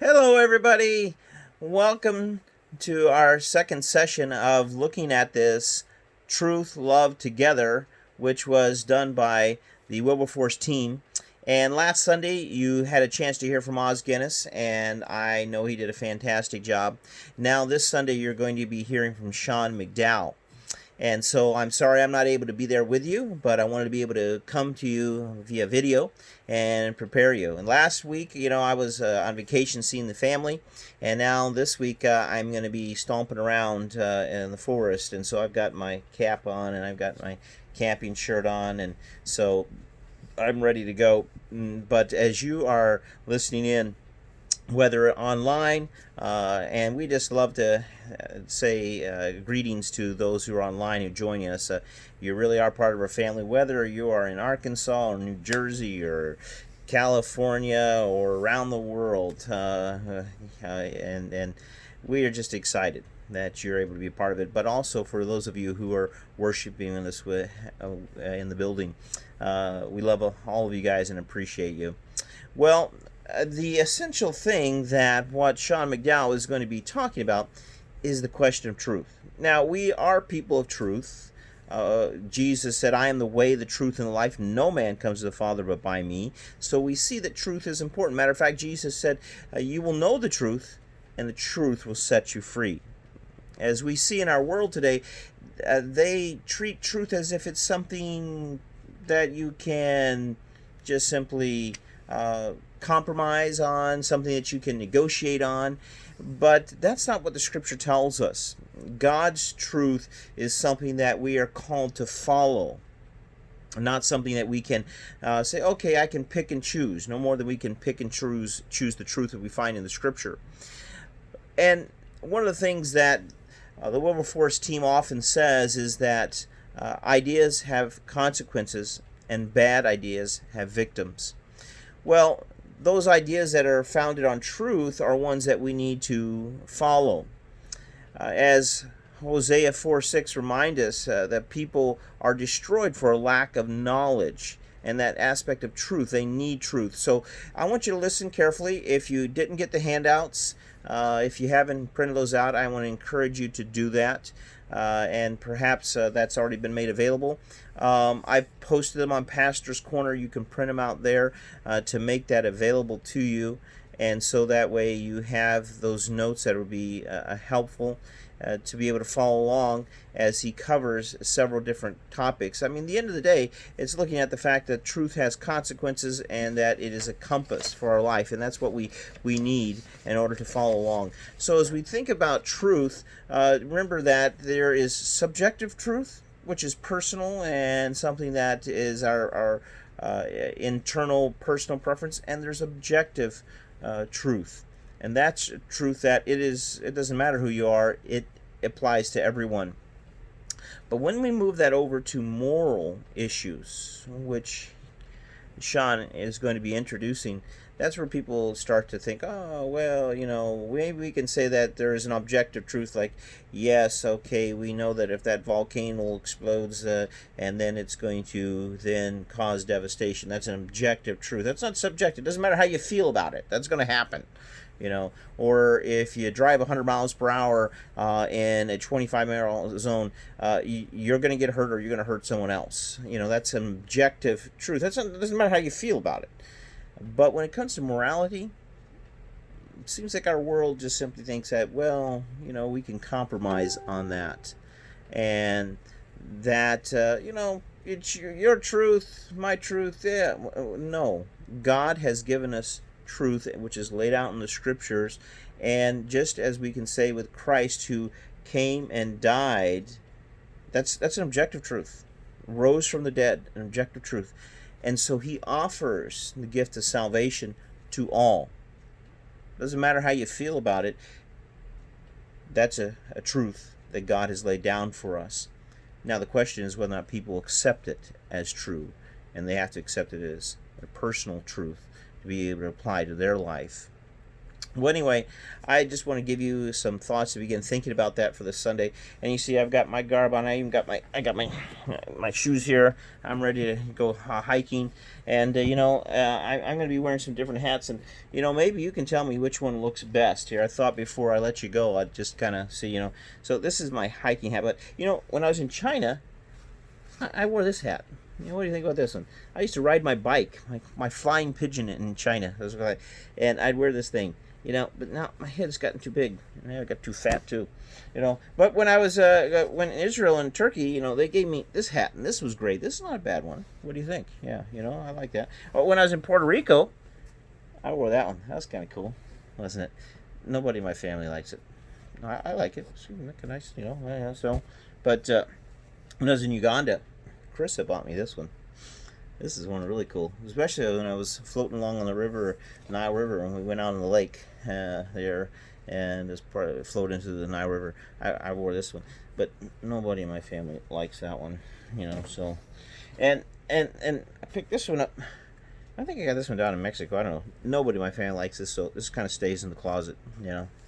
Hello, everybody. Welcome to our second session of looking at this Truth, Love, Together, which was done by the Wilberforce team. And last Sunday, you had a chance to hear from Oz Guinness, and I know he did a fantastic job. Now, this Sunday, you're going to be hearing from Sean McDowell. And so I'm sorry I'm not able to be there with you, but I wanted to be able to come to you via video and prepare you. And last week, I was on vacation seeing the family, and now this week I'm going to be stomping around in the forest. And so I've got my cap on and I've got my camping shirt on, and so I'm ready to go. But as you are listening in, whether online, and we just love to say greetings to those who are online who join us. You really are part of our family, whether you are in Arkansas or New Jersey or California or around the world, and we are just excited that you're able to be a part of it. But also for those of you who are worshiping in this in the building, we love all of you guys and appreciate you. Well, the essential thing that what Sean McDowell is going to be talking about is the question of truth. Now, we are people of truth. Jesus said, I am the way, the truth, and the life. No man comes to the Father but by me. So we see that truth is important. Matter of fact, Jesus said, you will know the truth, and the truth will set you free. As we see in our world today, they treat truth as if it's something that you can just simply compromise on, something that you can negotiate on. But that's not what the scripture tells us. God's truth is something that we are called to follow, not something that we can say, okay, I can pick and choose, no more than we can pick and choose the truth that we find in the scripture. And one of the things that the Wilberforce team often says is that ideas have consequences and bad ideas have victims. Well, those ideas that are founded on truth are ones that we need to follow. As Hosea 4:6 reminds us that people are destroyed for a lack of knowledge, and that aspect of truth, they need truth. So I want you to listen carefully. If you didn't get the handouts, if you haven't printed those out, I want to encourage you to do that. And perhaps that's already been made available. I've posted them on Pastor's Corner. You can print them out there to make that available to you. And so that way you have those notes that will be helpful to be able to follow along as he covers several different topics. I mean, at the end of the day, it's looking at the fact that truth has consequences and that it is a compass for our life, and that's what we need in order to follow along. So as we think about truth, remember that there is subjective truth, which is personal and something that is our internal personal preference, and there's objective truth. And that's truth that it doesn't matter who you are, it applies to everyone. But when we move that over to moral issues, which Sean is going to be introducing, that's where people start to think, oh, well, maybe we can say that there is an objective truth, like, yes, okay, we know that if that volcano explodes and then it's going to then cause devastation, that's an objective truth. That's not subjective. It doesn't matter how you feel about it. That's going to happen. Or if you drive 100 miles per hour in a 25-mile zone, you're going to get hurt or you're going to hurt someone else. That's an objective truth. It doesn't matter how you feel about it. But when it comes to morality, it seems like our world just simply thinks that, well, we can compromise on that. And that, it's your truth, my truth. Yeah, no. God has given us truth, which is laid out in the scriptures, and just as we can say with Christ, who came and died, that's an objective truth, rose from the dead, an objective truth. And so he offers the gift of salvation to all. Doesn't matter how you feel about it, that's a truth that God has laid down for us. Now the question is whether or not people accept it as true, and they have to accept it as a personal truth to be able to apply to their life. Well, anyway, I just want to give you some thoughts to begin thinking about that for this Sunday. And you see, I've got my garb on. I got my shoes here. I'm ready to go hiking. And I'm going to be wearing some different hats. And maybe you can tell me which one looks best here. I thought before I let you go, I'd just kind of see. So this is my hiking hat. But when I was in China, I wore this hat. What do you think about this one? I used to ride my bike, my flying pigeon in China. And I'd wear this thing. But now my head's gotten too big. I got too fat too. But when I was when Israel and Turkey, they gave me this hat, and this was great. This is not a bad one. What do you think? Yeah, I like that. But when I was in Puerto Rico, I wore that one. That was kind of cool, wasn't it? Nobody in my family likes it. I like it. It's nice, Yeah, so, but when I was in Uganda, Chris bought me this one. This is one really cool, especially when I was floating along on the river, Nile River, and we went out on the lake there, and this part flowed into the Nile River. I wore this one, but nobody in my family likes that one, So, and I picked this one up. I think I got this one down in Mexico. I don't know. Nobody in my family likes this, so this kind of stays in the closet,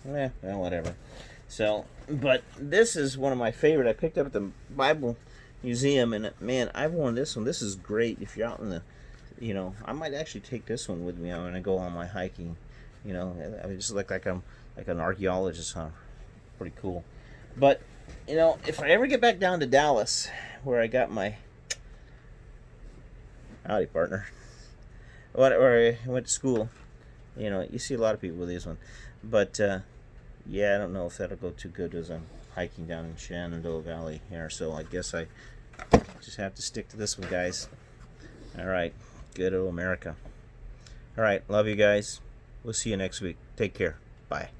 whatever. So, but this is one of my favorite. I picked up at the Bible Museum, and man, I've worn this one. This is great if you're out in the, I might actually take this one with me when I go on my hiking. I just look like I'm like an archaeologist, huh? Pretty cool. But if I ever get back down to Dallas, where I got my howdy partner, where I went to school, you see a lot of people with these ones, but yeah, I don't know if that'll go too good as I'm hiking down in Shenandoah Valley here, so I guess I just have to stick to this one, guys. All right, good old America. All right, love you guys. We'll see you next week. Take care. Bye.